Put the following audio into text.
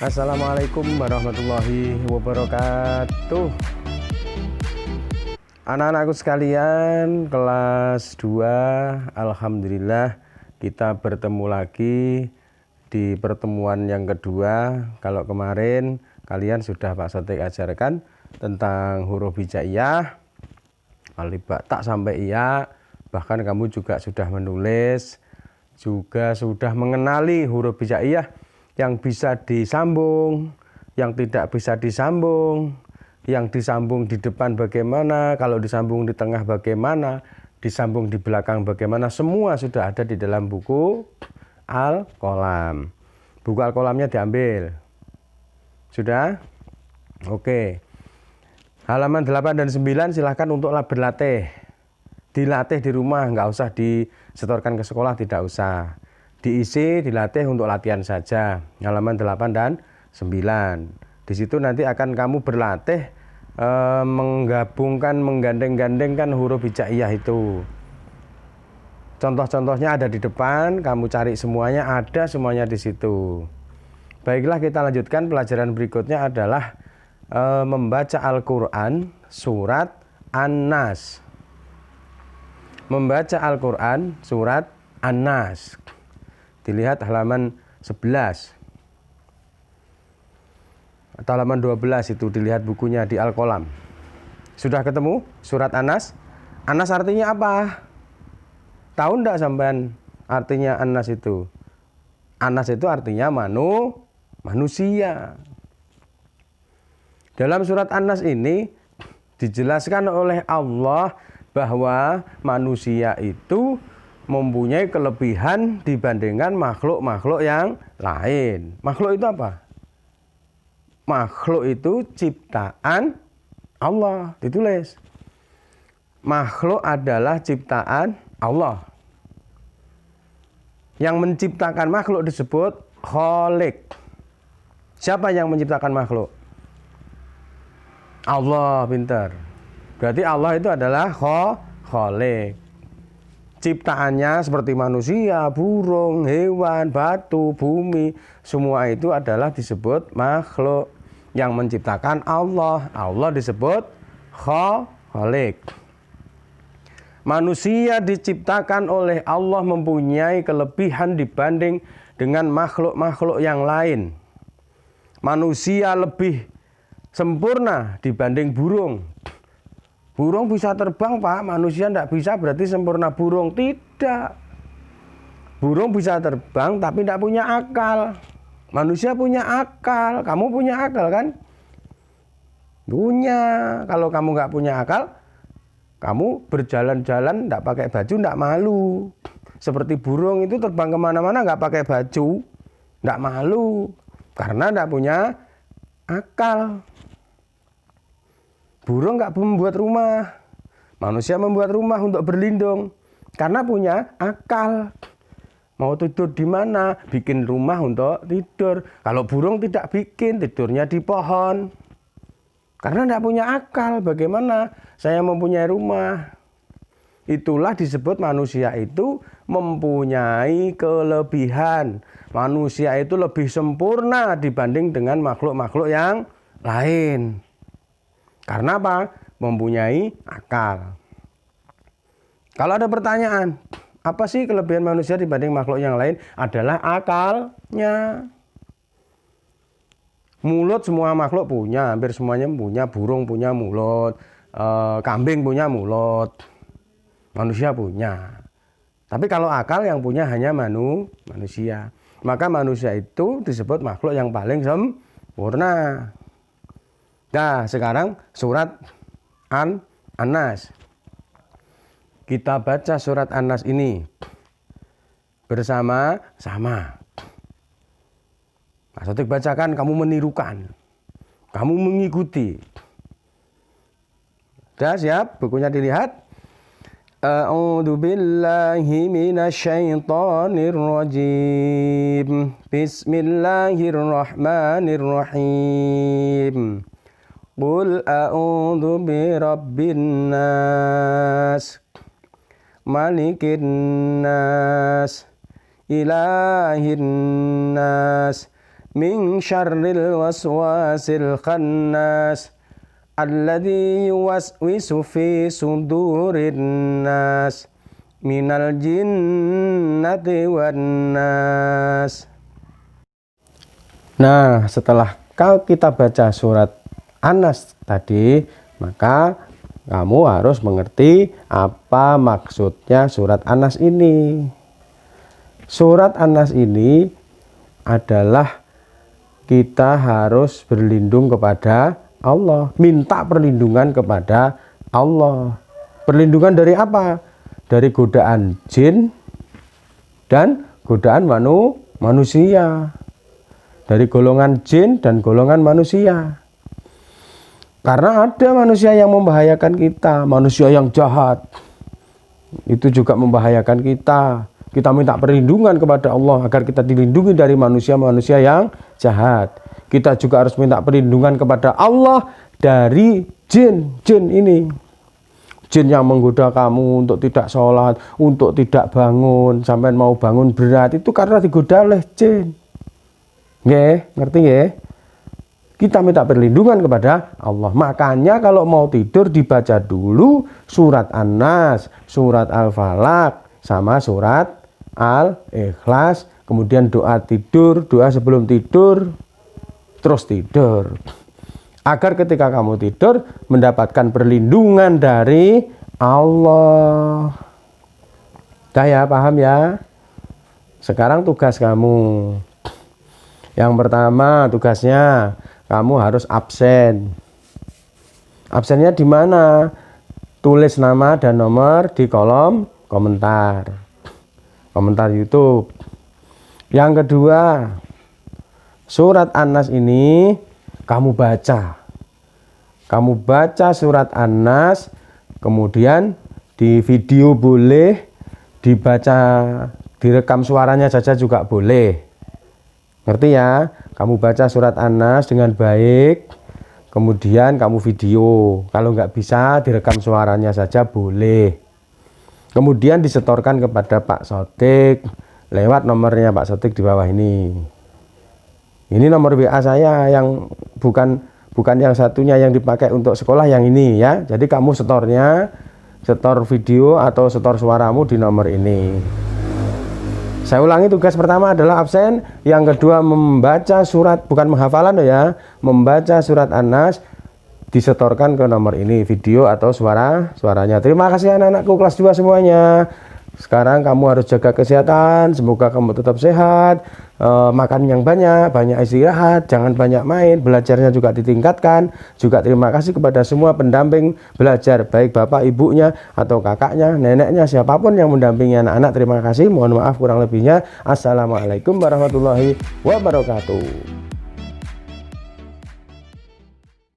Assalamualaikum warahmatullahi wabarakatuh. Anak-anakku sekalian, kelas 2, alhamdulillah kita bertemu lagi di pertemuan yang kedua. Kalau kemarin kalian sudah Pak Sotik ajarkan tentang huruf hijaiyah, alif ba ta sampai iya, bahkan kamu juga sudah menulis, juga sudah mengenali huruf hijaiyah yang bisa disambung, yang tidak bisa disambung, yang disambung di depan bagaimana, kalau disambung di tengah bagaimana, disambung di belakang bagaimana, semua sudah ada di dalam buku Al-Qalam. Buku Al-Qalamnya diambil. Sudah? Oke. Halaman 8 dan 9 silahkan untuk berlatih. Dilatih di rumah, nggak usah disetorkan ke sekolah, tidak usah. Diisi, dilatih untuk latihan saja. Halaman 8 dan 9. Di situ nanti akan kamu berlatih menggabungkan, menggandeng-gandengkan huruf hijaiyah itu. Contoh-contohnya ada di depan, kamu cari semuanya, ada semuanya di situ. Baiklah, kita lanjutkan. Pelajaran berikutnya adalah membaca Al-Quran surat An-Nas. Membaca Al-Quran surat An-Nas. Dilihat halaman 11 atau halaman 12 itu, dilihat bukunya di Al-Qalam. Sudah ketemu surat An-Nas? An-Nas artinya apa? Tahu enggak sampean artinya An-Nas itu? An-Nas itu artinya manusia. Dalam surat An-Nas ini dijelaskan oleh Allah bahwa manusia itu mempunyai kelebihan dibandingkan makhluk-makhluk yang lain. Makhluk itu apa? Makhluk itu ciptaan Allah. Ditulis. Makhluk adalah ciptaan Allah. Yang menciptakan makhluk disebut Khalik. Siapa yang menciptakan makhluk? Allah, pintar. Berarti Allah itu adalah Khalik. Ciptaannya seperti manusia, burung, hewan, batu, bumi, semua itu adalah disebut makhluk. Yang menciptakan Allah, Allah disebut Khalik. Manusia diciptakan oleh Allah mempunyai kelebihan dibanding dengan makhluk-makhluk yang lain. Manusia lebih sempurna dibanding burung. Burung bisa terbang, Pak. Manusia tidak bisa, berarti sempurna burung. Tidak. Burung bisa terbang tapi tidak punya akal. Manusia punya akal. Kamu punya akal kan? Punya. Kalau kamu nggak punya akal, kamu berjalan-jalan tidak pakai baju, tidak malu. Seperti burung itu terbang kemana-mana nggak pakai baju, tidak malu. Karena tidak punya akal. Burung nggak membuat rumah, manusia membuat rumah untuk berlindung karena punya akal. Mau tidur di mana? Bikin rumah untuk tidur. Kalau burung tidak bikin, tidurnya di pohon. Karena tidak punya akal. Bagaimana saya mempunyai rumah? Itulah disebut manusia itu mempunyai kelebihan. Manusia itu lebih sempurna dibanding dengan makhluk-makhluk yang lain. Karena apa? Mempunyai akal. Kalau ada pertanyaan, apa sih kelebihan manusia dibanding makhluk yang lain? Adalah akalnya. Mulut semua makhluk punya, hampir semuanya punya. Burung punya mulut, kambing punya mulut, manusia punya. Tapi kalau akal yang punya hanya manusia. Maka manusia itu disebut makhluk yang paling sempurna. Nah, sekarang surat An-Nas. Kita baca surat An-Nas ini bersama-sama. Pak Sotik bacakan, kamu menirukan. Kamu mengikuti. Sudah siap? Bukunya dilihat. A'udzu billahi minasyaitonir rajim. Bismillahirrahmanirrahim. Qul a'udzu birabbin nas, malikin nas, ilahin nas, min syarril waswasil khannas alladzi yuwaswisu fi sudurin nas minal jinnati wan nas. Nah, setelah kita baca surat An-Nas tadi, maka kamu harus mengerti apa maksudnya surat An-Nas ini. Surat An-Nas ini adalah kita harus berlindung kepada Allah, minta perlindungan kepada Allah. Perlindungan dari apa? Dari godaan jin dan godaan manusia. Dari golongan jin dan golongan manusia. Karena ada manusia yang membahayakan kita, manusia yang jahat. Itu juga membahayakan kita. Kita minta perlindungan kepada Allah agar kita dilindungi dari manusia-manusia yang jahat. Kita juga harus minta perlindungan kepada Allah dari jin ini. Jin yang menggoda kamu untuk tidak sholat, untuk tidak bangun, sampai mau bangun berat, itu karena digoda oleh jin. Ngerti nggih? Kita minta perlindungan kepada Allah. Makanya kalau mau tidur dibaca dulu surat An-Nas, surat Al-Falaq, sama surat Al-Ikhlas. Kemudian doa tidur, doa sebelum tidur, terus tidur. Agar ketika kamu tidur mendapatkan perlindungan dari Allah. Dah ya, paham ya? Sekarang tugas kamu. Yang pertama tugasnya kamu harus absen. Absennya di mana? Tulis nama dan nomor di kolom komentar YouTube. Yang kedua, surat An-Nas ini kamu baca. Kamu baca surat An-Nas, kemudian di video boleh, dibaca, direkam suaranya saja juga boleh. Ngerti ya? Kamu baca surat An-Nas dengan baik, kemudian kamu video. Kalau nggak bisa direkam suaranya saja boleh. Kemudian disetorkan kepada Pak Sotik lewat nomornya Pak Sotik di bawah ini. Ini nomor WA saya yang bukan yang satunya yang dipakai untuk sekolah, yang ini ya. Jadi kamu setor video atau setor suaramu di nomor ini. Saya ulangi, tugas pertama adalah absen, yang kedua membaca surat, bukan menghafalan ya, membaca surat An-Nas, disetorkan ke nomor ini, video atau suaranya. Terima kasih anak-anakku kelas 2 semuanya. Sekarang kamu harus jaga kesehatan, semoga kamu tetap sehat, makan yang banyak istirahat, jangan banyak main, belajarnya juga ditingkatkan. Juga terima kasih kepada semua pendamping belajar, baik bapak ibunya atau kakaknya, neneknya, siapapun yang mendampingi anak-anak. Terima kasih, mohon maaf kurang lebihnya. Assalamualaikum warahmatullahi wabarakatuh.